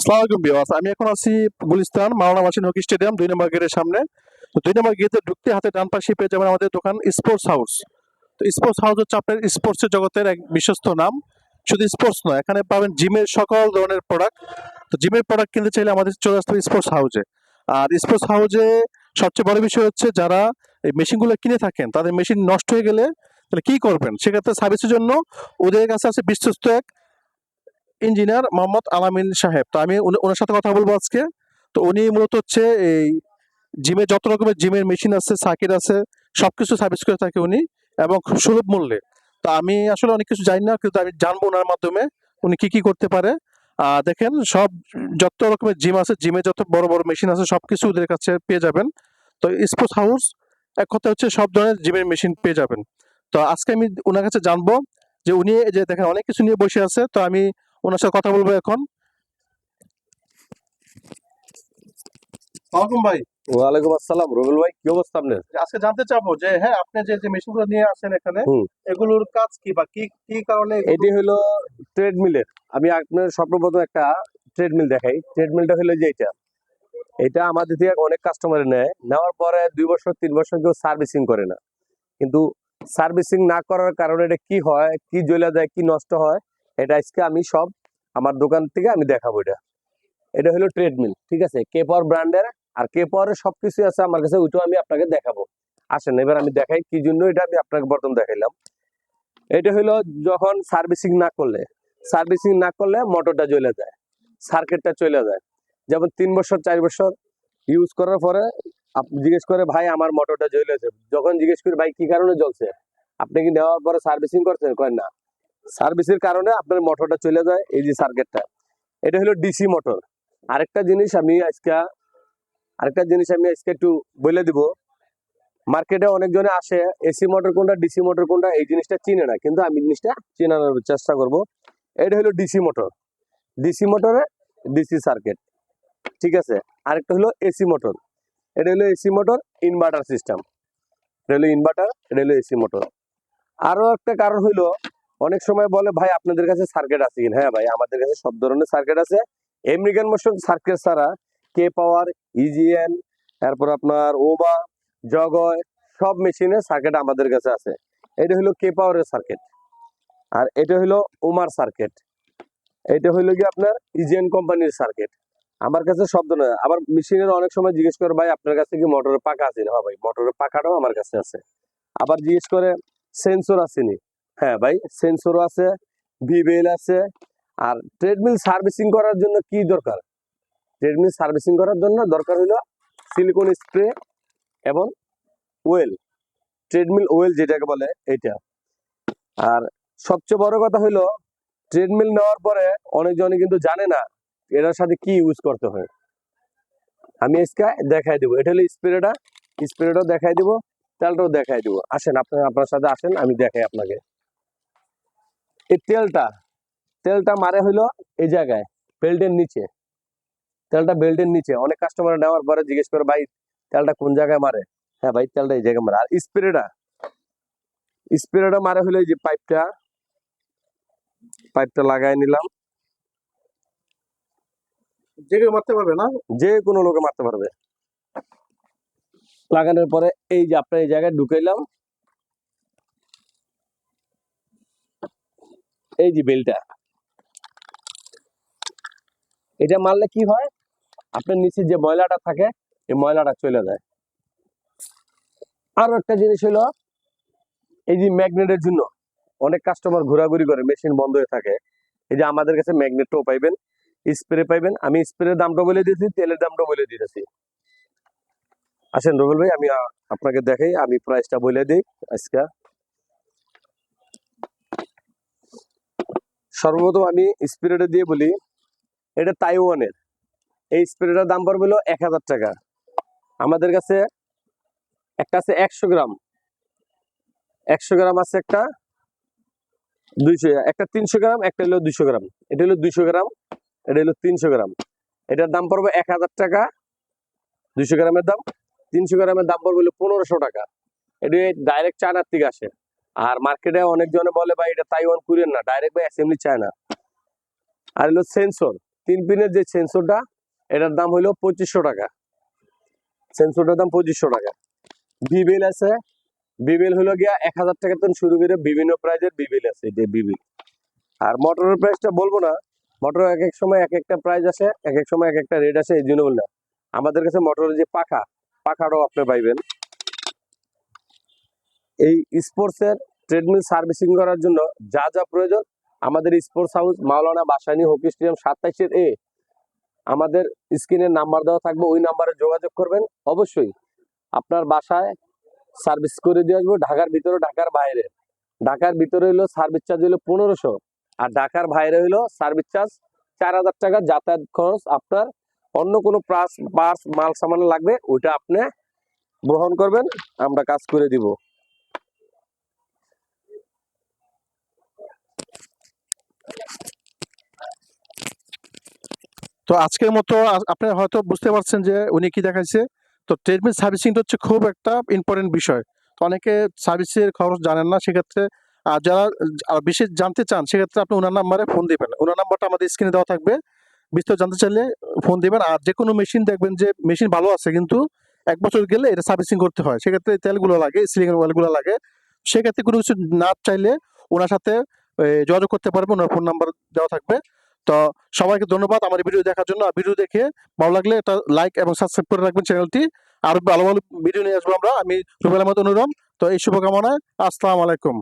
আসসালামু আলাইকুম ভিউয়ার্স, আমি এখন আছি গুলিস্তান মাওলানা ভাসানী হকি স্টেডিয়াম ২ নম্বর গেটের সামনে। তো ২ নম্বর গেটে ঢুকতে হাতে ডান পাশে পেয়ে যাবেন আমাদের দোকান স্পোর্টস হাউস। তো স্পোর্টস হাউস হচ্ছে আপনার স্পোর্টসের জগতের এক বিশ্বস্ত নাম। শুধু স্পোর্টস নয়, এখানে পাবেন জিমের সকল ধরনের প্রোডাক্ট। তো জিমের প্রোডাক্ট কিনতে চাইলে আমাদের চলে আসতে হবে স্পোর্টস হাউসে। আর স্পোর্টস হাউসে সবচেয়ে বড় বিষয় হচ্ছে যারা এই মেশিনগুলো কিনে থাকেন তাদের মেশিন নষ্ট হয়ে গেলে তাহলে কি করবেন? সেক্ষেত্রে সার্ভিসের জন্য ওদের কাছে আছে বিশ্বস্ত এক ইঞ্জিনিয়ার মোহাম্মদ আলামিন সাহেব। তো আমি ওনার সাথে কথা বলবো আজকে। তো উনি মূলত হচ্ছে এই জিমে যত রকমের জিমের মেশিন আছে, সার্কিট আছে, সবকিছু সার্ভিস করে থাকে উনি এবং খুব সুলভ মূল্যে। তো আমি আসলে অনেক কিছু জানি না, কিন্তু আমি জানবো ওনার মাধ্যমে উনি কি কি করতে পারে। দেখেন, সব যত রকমের জিম আছে, জিমে যত বড় বড় মেশিন আছে সবকিছু ওদের কাছে পেয়ে যাবেন। তো স্পোর্টস হাউস এক কথা হচ্ছে সব ধরনের জিমের মেশিন পেয়ে যাবেন। তো আজকে আমি ওনার কাছে জানবো যে উনি এই যে দেখেন অনেক কিছু নিয়ে বসে আছে। তো আমি ওনার সাথে কথা বলবো এখন। ওয়ালাইকুম ভাই। ওয়ালাইকুম আসসালাম। রবিউল ভাই, কি অবস্থা আপনার? আজকে জানতে চাবো যে হ্যাঁ, আপনি যে মেশিনগুলো নিয়ে আসেন এখানে, হুম এগুলোর কাজ কি বা কি কি কারণে এটি হলো ট্রেডমিলের। আমি আপনার সর্বপ্রথম একটা ট্রেডমিল দেখাই। ট্রেডমিলটা হলো যে এটা আমাদের থেকে অনেক কাস্টমার নেওয়ার পরে 2 বছর 3 বছর কেউ সার্ভিসিং করে না। কিন্তু সার্ভিসিং না করার কারণে এটা কি হয়, কি জ্বলে যায়, কি নষ্ট হয়, এটা আজকে আমি সব আমার দোকান থেকে আমি দেখাবো। এটা হলো ট্রেডমিল, ঠিক আছে, কে পাওয়ার ব্র্যান্ডের। আর কে পাওয়ারের সবকিছু আছে আমার কাছে, ওইটাও আমি আপনাকে দেখাবো। আসেন এবার আমি দেখাই কি জন্য এটা আমি আপনাকে প্রথম দেখাইলাম। এটা হলো যখন সার্ভিসিং না করলে মোটরটা জ্বলে যায়, সার্কিটটা চলে যায়। যেমন 3 বছর 4 বছর ইউজ করার পরে আপনি জিজ্ঞেস করে, ভাই আমার মোটরটা জ্বলেছে। যখন জিজ্ঞেস করি, ভাই কি কারণে জ্বলছে, আপনি কি নেওয়ার পরে সার্ভিসিং করছেন? কয় না। সার্ভিসের কারণে আপনার মোটরটা চলে যায়, এই যে সার্কিটটা। এটা হলো ডিসি মোটর। আরেকটা জিনিস আমি আজকে একটু বলে দিব। মার্কেটে অনেকজনে আসে এসি মোটর কোনটা, ডিসি মোটর কোনটা, এই জিনিসটা চিনে না, কিন্তু আমি জিনিসটা চেনানোর চেষ্টা করব। এটা হলো ডিসি মোটর। ডিসি মোটরে ডিসি সার্কিট, ঠিক আছে। আরেকটা হলো এসি মোটর। এটা হলো এসি মোটর, ইনভার্টার সিস্টেম। এটা হলো ইনভার্টার, এটা হলো এসি মোটর। আরো একটা কারণ হইলো, অনেক সময় বলে, ভাই আপনাদের কাছে সার্কিট আছে কিনা? হ্যাঁ ভাই, আমাদের কাছে সব ধরনের সার্কিট আছে। আমেরিকান মোশন সার্কিট ছাড়া কে পাওয়ার, ইজিএন, তারপর আপনার ওবা, জগয়, সব মেশিনের সার্কিট আমাদের কাছে আছে। এটা হলো কে পাওয়ারের সার্কিট। আর এটা হলো ওমার সার্কিট। এটা হলো কি আপনার ইজিএন কোম্পানির সার্কিট। আমার কাছে সব ধরনের। আবার মেশিনের অনেক সময় জিজ্ঞেস করে, ভাই আপনার কাছে কি মোটরের পাকা আছে? হ্যাঁ ভাই, মোটরের পাকাটাও আমার কাছে আছে। আবার জিজ্ঞেস করে, সেন্সর আসেনি? হ্যাঁ ভাই, সেন্সরও আছে, ভিবেল আছে। আর ট্রেডমিল সার্ভিসিং করার জন্য কি দরকার? ট্রেডমিল সার্ভিসিং করার জন্য দরকার হলো সিলিকন স্প্রে এবং ওয়েল, ট্রেডমিল ওয়েল যেটাকে বলে এটা। আর সবচেয়ে বড় কথা হলো, ট্রেডমিল নেওয়ার পরে অনেকজনে কিন্তু জানে না এটার সাথে কি ইউজ করতে হয়। আমি আজকে দেখাই দিব। এটা হলো স্প্রেটা দেখাই দিব, তেলটাও দেখাই দিব। আসেন আপনার সাথে আসেন, আমি দেখাই আপনাকে। এই তেলটা মারে হইলো এই জায়গায়, বেল্টের নিচে। তেলটা বেল্টের নিচে। অনেক কাস্টমার নেওয়ার পরে জিজ্ঞেস করে, ভাই তেলটা কোন জায়গায় মারে? হ্যাঁ ভাই, তেলটা এই জায়গায় মারে। আর স্প্রেটা মারে হলো এই যে পাইপটা লাগাই নিলাম। যে কেউ মারতে পারবে না? যে কোনো লোকে মারতে পারবে। লাগানোর পরে এই যে আপনার এই জায়গায় ঢুকাইলাম, এই যে বেলটা, এটা মারলে কি হয়, আপনার নিচে যে ময়লাটা থাকে এই ময়লাটা চলে যায়। আরো একটা জিনিস হলো, এই যে ম্যাগনেটের জন্য অনেক কাস্টমার ঘোরাঘুরি করে, মেশিন বন্ধ হয়ে থাকে। এই যে আমাদের কাছে ম্যাগনেটও পাইবেন, স্প্রে পাইবেন। আমি স্প্রের দামটা বলে দিয়েছি, তেলের দামটা বলে দিতেছি। আসেন রবিউল ভাই, আমি আপনাকে দেখাই, আমি প্রাইসটা বলে দিই আজকে। সর্বপ্রথম আমি স্প্রেটা দিয়ে বলি, এটা তাইওয়ানের। এই স্প্রেটার দাম পড়বে হলো 1000 টাকা। আমাদের কাছে একটা আছে 100 গ্রাম, 100 গ্রাম আছে একটা, 200, একটা 300 গ্রাম, একটা হলো 200 গ্রাম। এটা হলো 200 গ্রাম, এটা হলো 300 গ্রাম। এটার দাম পড়বে 1000 টাকা 200 গ্রামের দাম। 300 গ্রামের দাম পড়বে হলো 1500 টাকা। এটা ডাইরেক্ট চায়নার থেকে আসে। আর মার্কেটে অনেকজনে বলে, ভাই এটা তাইওয়ান কোরিয়ান না, ডাইরেক্ট ভাই অ্যাসেম্বলি চায়না। আর হলো সেন্সর 3 পিনের যে সেন্সরটা, এটার দাম হলো 2500 টাকা। সেন্সরটার দাম 2500 টাকা। বিবেল আছে, বিবেল হলো গিয়া 1000 টাকা থেকে শুরু করে বিভিন্ন প্রাইজের বিবেল আছে, যে বিবেল। আর মোটরের প্রাইসটা বলবো না, মোটর এক এক সময় এক একটা প্রাইস আসে, এক এক সময় এক একটা রেট আসে, এই জন্য বললাম। আমাদের কাছে মোটরের যে পাখাটাও আপনি পাইবেন। এই স্পোর্টসের ট্রেডমিল সার্ভিসিং করার জন্য যা যা প্রয়োজন, আমাদের স্পোর্টস হাউস মাওলানা ভাসানী হকি স্টেডিয়াম 27 আমাদের স্ক্রিনের নাম্বার দেওয়া থাকবে, ওই নাম্বারে যোগাযোগ করবেন। অবশ্যই আপনার বাসায় সার্ভিস করে দিয়ে আসবো, ঢাকার ভিতরে ঢাকার বাইরে। ঢাকার ভিতরে হইলো সার্ভিস চার্জ হইলো 1500, আর ঢাকার বাইরে হইলো সার্ভিস চার্জ 4000 টাকা যাতায়াত খরচ। আপনার অন্য কোনো পার্টস মাল সামান লাগবে, ওইটা আপনি গ্রহণ করবেন, আমরা কাজ করে দিব। তো আজকের মতো আপনি হয়তো বুঝতে পারছেন যে উনি কি দেখাইছে। তো ট্রেডমিল সার্ভিসিংটা হচ্ছে খুব একটা ইম্পর্টেন্ট বিষয়। তো অনেকে সার্ভিসের খরচ জানেন না, সেক্ষেত্রে যারা বিশেষ জানতে চান সেক্ষেত্রে আপনি ওনার নাম্বারে ফোন দিবেন। ওনার নাম্বারটা আমাদের স্ক্রিনে দেওয়া থাকবে, বিস্তারিত জানতে চাইলে ফোন দিবেন। আর যে কোনো মেশিন দেখবেন যে মেশিন ভালো আছে কিন্তু 1 বছর গেলে এটা সার্ভিসিং করতে হয়, সেক্ষেত্রে তেলগুলো লাগে, সিলিং অয়েলগুলো লাগে। সেক্ষেত্রে কোনো কিছু না চাইলে ওনার সাথে যোগাযোগ করতে পারবেন, ওনার ফোন নাম্বার দেওয়া থাকবে। তো সবাইকে ধন্যবাদ আমার ভিডিও দেখার জন্য। আর ভিডিও দেখে ভালো লাগলে এটা লাইক এবং সাবস্ক্রাইব করে রাখবেন চ্যানেলটি। আরো ভালো ভালো ভিডিও নিয়ে আসবো আমরা। আমি রুবেল আহমেদ অনুরম। তো এই শুভকামনায় আসসালামু আলাইকুম।